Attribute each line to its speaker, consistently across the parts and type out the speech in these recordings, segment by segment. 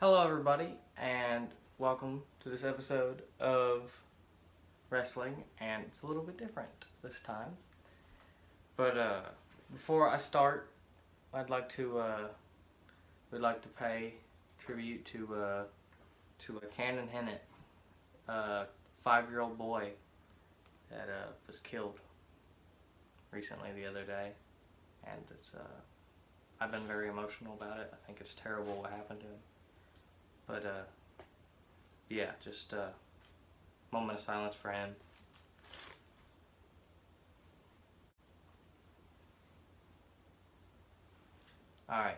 Speaker 1: Hello everybody, and welcome to this episode of wrestling, and it's a little bit different this time. But before I start, we'd like to pay tribute to Cannon Hennett, a 5-year-old boy that was killed recently the other day, and it's I've been very emotional about it. I think it's terrible what happened to him. But, yeah, just a moment of silence for him. Alright,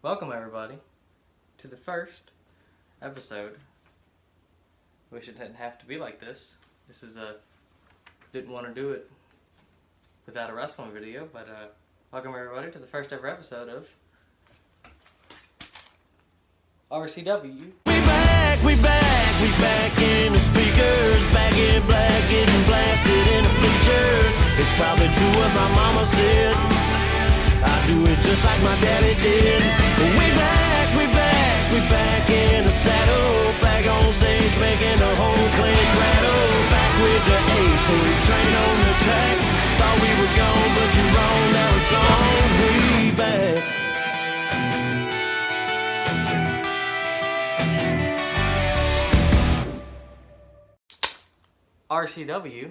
Speaker 1: welcome everybody to the first episode. Wish it didn't have to be like this. This is didn't want to do it without a wrestling video, but welcome everybody to the first ever episode of RCW.
Speaker 2: We back in the speakers, back in black, getting blasted in the bleachers. It's probably true what my mama said. I do it just like my daddy did. We back in the saddle, back on stage, making the whole place rattle. Back with the A-team, train on the track. Thought we were gone, but you're wrong. Now it's on. We back.
Speaker 1: RCW,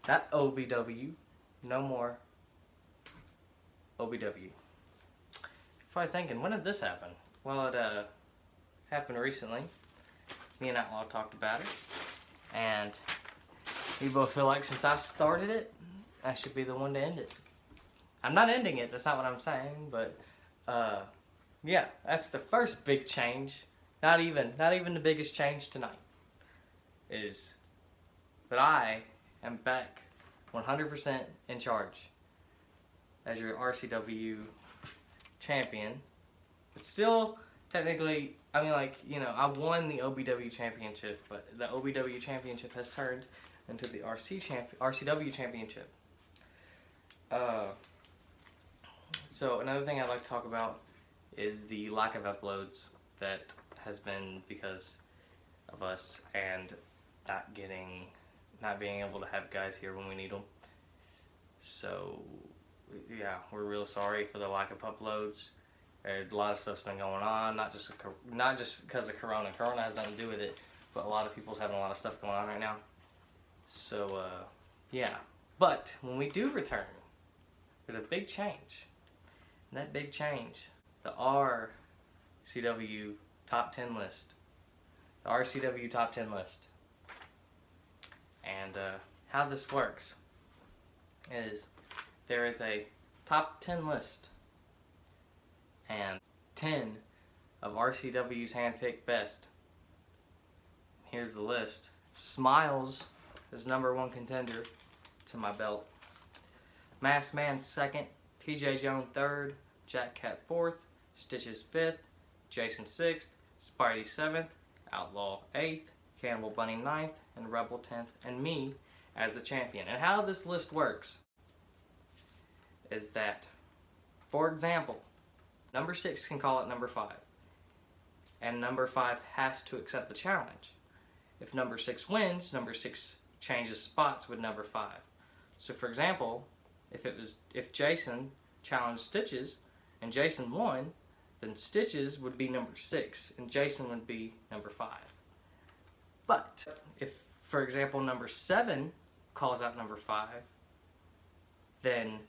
Speaker 1: not OBW, no more OBW. You're probably thinking, when did this happen? Well, it happened recently. Me and Outlaw talked about it, and we both feel like since I started it, I should be the one to end it. I'm not ending it, that's not what I'm saying, but yeah, that's the first big change. Not even the biggest change tonight is that I am back 100% in charge as your RCW champion. But still, technically, I mean, like, you know, I won the OBW championship, but the OBW championship has turned into the RCW championship. So another thing I'd like to talk about is the lack of uploads that has been because of us and not being able to have guys here when we need them. So, yeah, we're real sorry for the lack of uploads. A lot of stuff's been going on, not just because of Corona. Corona has nothing to do with it, but a lot of people's having a lot of stuff going on right now. So, yeah. But when we do return, there's a big change. And that big change, the RCW Top 10 list. The RCW Top 10 list. And how this works is there is a top 10 list and 10 of RCW's handpicked best. Here's the list. Smiles is #1 contender to my belt. Masked Man 2nd, TJ Jones 3rd, Jack Cat 4th, Stitches 5th, Jason 6th, Spidey 7th, Outlaw 8th, Cannibal Bunny 9th, and Rebel 10th, and me as the champion. And how this list works is that, for example, number 6 can call it number 5, and number 5 has to accept the challenge. If number 6 wins, number 6 changes spots with number 5. So for example, if Jason challenged Stitches and Jason won, then Stitches would be number 6 and Jason would be number 5. But if, for example, number 7 calls out number 5, then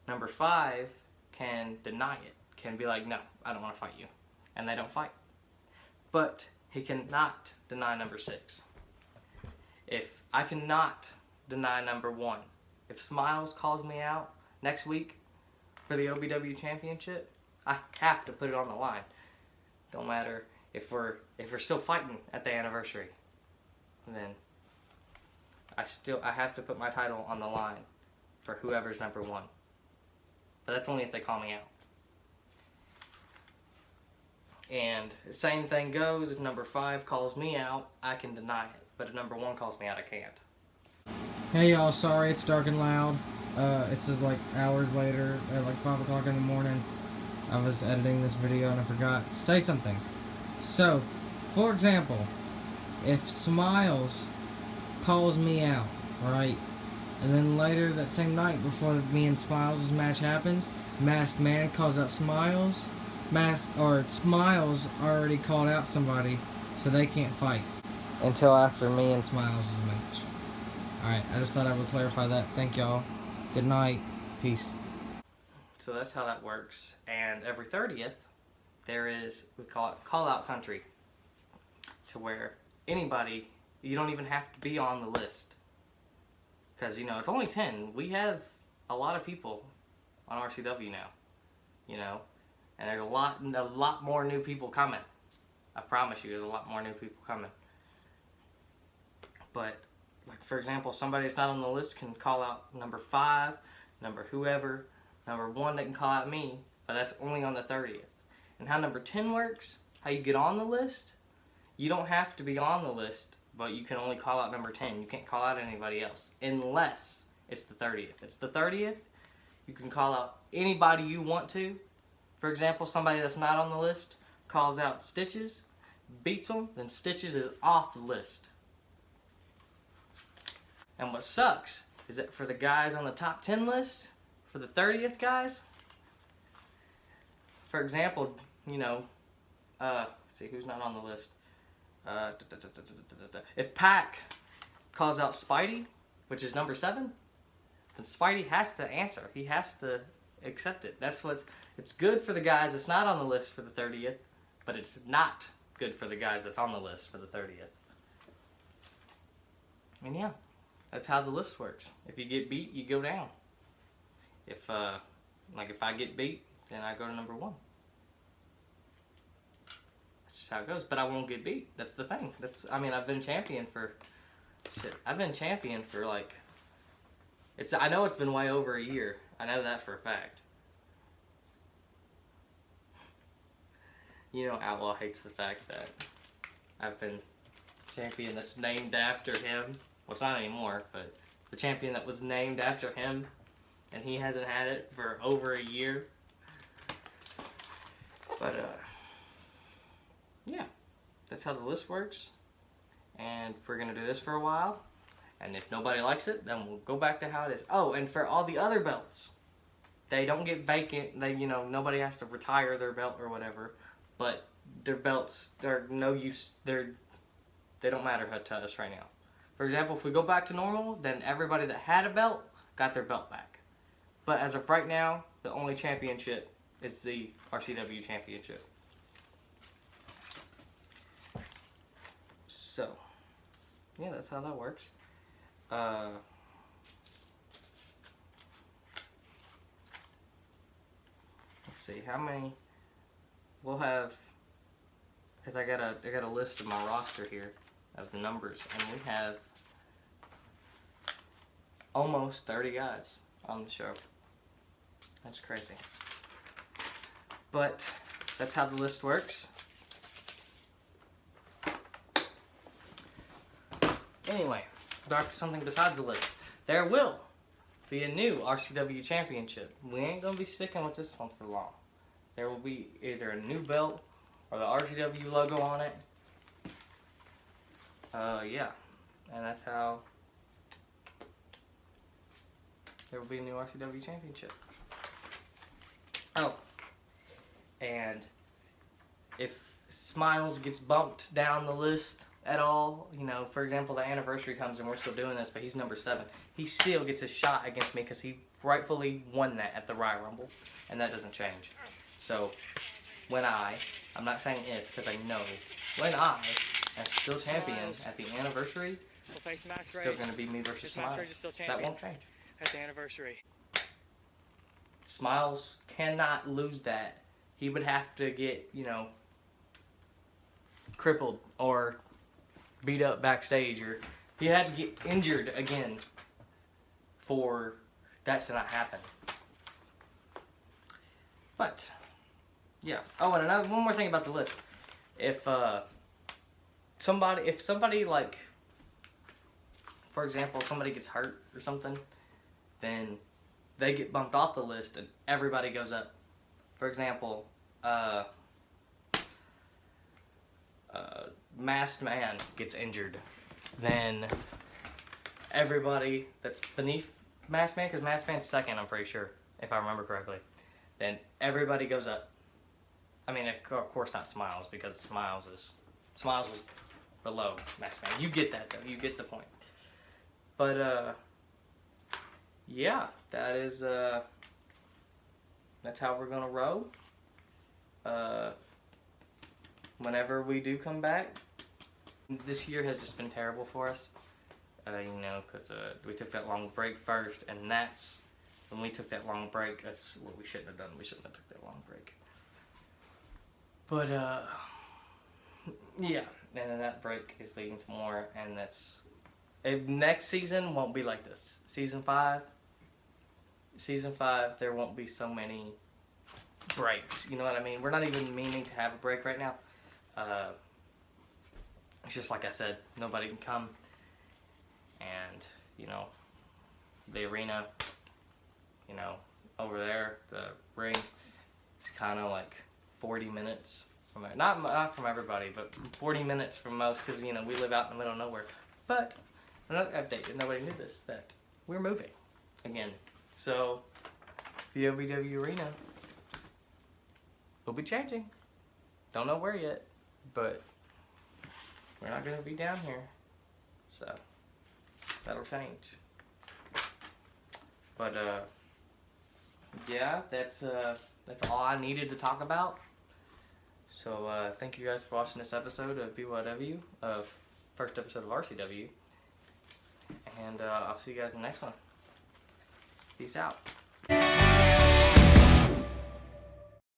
Speaker 1: number 5 can deny it, can be like, no, I don't want to fight you, and they don't fight. But he cannot deny number 6. If I cannot deny number 1, if Smiles calls me out next week for the OBW championship, I have to put it on the line. Don't matter if we're still fighting at the anniversary, then I have to put my title on the line for whoever's number 1. But that's only if they call me out. And the same thing goes, if number 5 calls me out, I can deny it. But if number 1 calls me out, I can't.
Speaker 3: Hey y'all, sorry it's dark and loud. It's just like hours later, at like 5 o'clock in the morning. I was editing this video and I forgot to say something. So, for example, if Smiles calls me out, right? And then later that same night before me and Smiles' match happens, Masked Man calls out Smiles. Smiles already called out somebody, so they can't fight until after me and Smiles' match. Alright, I just thought I would clarify that. Thank y'all. Good night. Peace.
Speaker 1: So that's how that works. And every 30th, there is, we call it call out country, to where anybody, you don't even have to be on the list. Because, you know, it's only 10. We have a lot of people on RCW now, you know, and there's a lot more new people coming. I promise you, there's a lot more new people coming. But, like, for example, somebody that's not on the list can call out number 5, number whoever, number 1 that can call out me, but that's only on the 30th. And how number 10 works, how you get on the list, you don't have to be on the list, but you can only call out number 10. You can't call out anybody else unless it's the 30th. If it's the 30th, you can call out anybody you want to. For example, somebody that's not on the list calls out Stitches, beats them, then Stitches is off the list. And what sucks is that for the guys on the top 10 list, for the 30th guys, for example, you know, see who's not on the list. If Pac calls out Spidey, which is number 7, then Spidey has to answer. He has to accept it. It's good for the guys that's not on the list for the 30th, but it's not good for the guys that's on the list for the 30th. And yeah, that's how the list works. If you get beat, you go down. If I get beat, then I go to number 1. That's just how it goes. But I won't get beat. That's the thing. I've been champion for like, I know it's been way over a year. I know that for a fact. You know, Outlaw hates the fact that I've been champion that's named after him. Well, it's not anymore, but the champion that was named after him, and he hasn't had it for over a year. But, yeah, that's how the list works. And we're going to do this for a while. And if nobody likes it, then we'll go back to how it is. Oh, and for all the other belts, they don't get vacant. Nobody has to retire their belt or whatever. But their belts, they're no use. They don't matter to us right now. For example, if we go back to normal, then everybody that had a belt got their belt back. But as of right now, the only championship is the RCW championship. So, yeah, that's how that works. Let's see how many we'll have, because I got a list of my roster here of the numbers, and we have almost 30 guys on the show. That's crazy. But that's how the list works. Anyway, back to something besides the list. There will be a new RCW championship. We ain't gonna be sticking with this one for long. There will be either a new belt or the RCW logo on it. Yeah, and that's how there will be a new RCW championship. Oh, and if Smiles gets bumped down the list at all, for example, the anniversary comes and we're still doing this, but he's number 7, he still gets a shot against me because he rightfully won that at the Royal Rumble, and that doesn't change. So when I'm not saying if, because I know, when I am still champion at the anniversary, it's still going to be me versus Smiles. That won't change.
Speaker 4: At the anniversary.
Speaker 1: Smiles cannot lose that. He would have to get, crippled or beat up backstage, or he had to get injured again for that to not happen. But yeah. Oh, and one more thing about the list. If somebody like, for example, somebody gets hurt or something, then they get bumped off the list and everybody goes up. For example, masked man gets injured, then everybody that's beneath masked man, because masked man's second, I'm pretty sure, if I remember correctly, then everybody goes up. I mean, of course not Smiles, because Smiles was below masked man. You get that though. You get the point. But yeah, that is that's how we're gonna roll. Whenever we do come back, this year has just been terrible for us. You know, because we took that long break first, and that's when we took that long break. That's what we shouldn't have done. We shouldn't have took that long break. But yeah, and then that break is leading to more, and that's next season won't be like this. Season 5, there won't be so many breaks. You know what I mean? We're not even meaning to have a break right now. It's just like I said, nobody can come, and you know, the arena, you know, over there, the ring, it's kind of like 40 minutes from not from everybody, but 40 minutes from most, because you know we live out in the middle of nowhere. But another update, and nobody knew this, that we're moving again. So BYW Arena will be changing. Don't know where yet, but we're not gonna be down here, so that'll change. But yeah, that's all I needed to talk about. So thank you guys for watching this episode of BYW, first episode of RCW, and I'll see you guys in the next one. Peace out.